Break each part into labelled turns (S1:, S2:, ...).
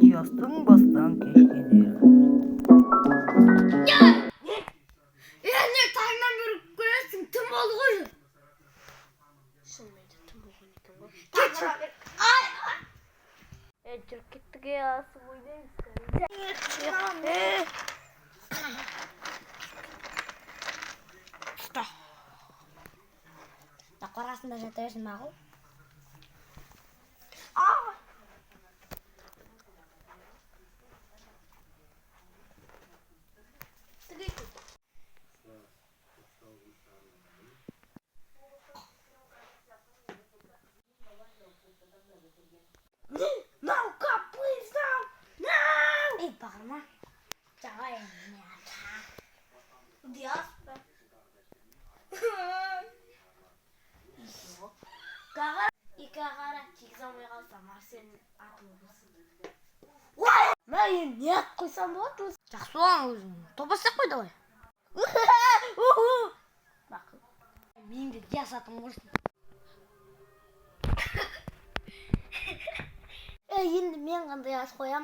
S1: Диастың бастан кешкендері.
S2: Ne tayından beri görüyorsun tüm oldu koyun.
S3: Шынымен де тым болған екен ғой.
S2: Жүріп кеттік ya su ойнаймыз.
S3: Тақыр астында жата берсін мақұл.
S2: No, God, please, no. No.
S3: Ей, бағырма. Жаға енді.
S2: Диас.
S3: Екі ағара тегіз алмай қалсам, Арсеннің атын болсын.
S2: Мен енді не ат қойсам болады өзі?
S3: Жақсы болған өзің. Топастап қойды ғой.
S2: Мақұл.
S3: Менің де Диас атым болсын.
S2: Енді мен қандай ат қоям?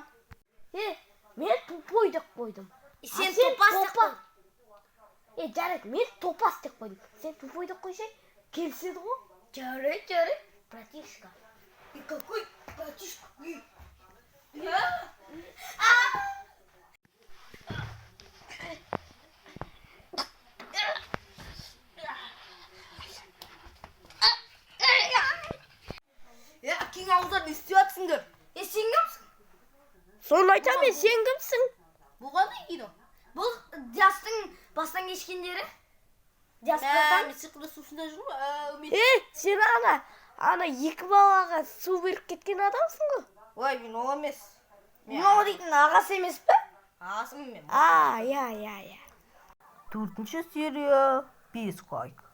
S2: Мен тупой деп қойдым.
S3: Сен топас деп қойдың.
S2: Жарайды, мен топас деп қойдым. Сен тупой деп қойсай, келіседі ғой? Жарайды. Братишка. И какой братишка? Әкең ауылда не істеп жатсыңдар? Сен кімсің? Соны айтамын, сен кімсің? Бұл қандай кино? Бұл Диастың бастан кешкендері. Диас братан.
S3: Мен сиқырлы сусында жүрмін.
S2: Сен ана екі балаға су беріп кеткен адамсың ғой?
S1: Ой, мен ол емес.
S2: Мынау дейтін ағасы емес пе?
S1: Ағасымын мен.
S2: Я.
S1: 4-ші серия 5 қайық.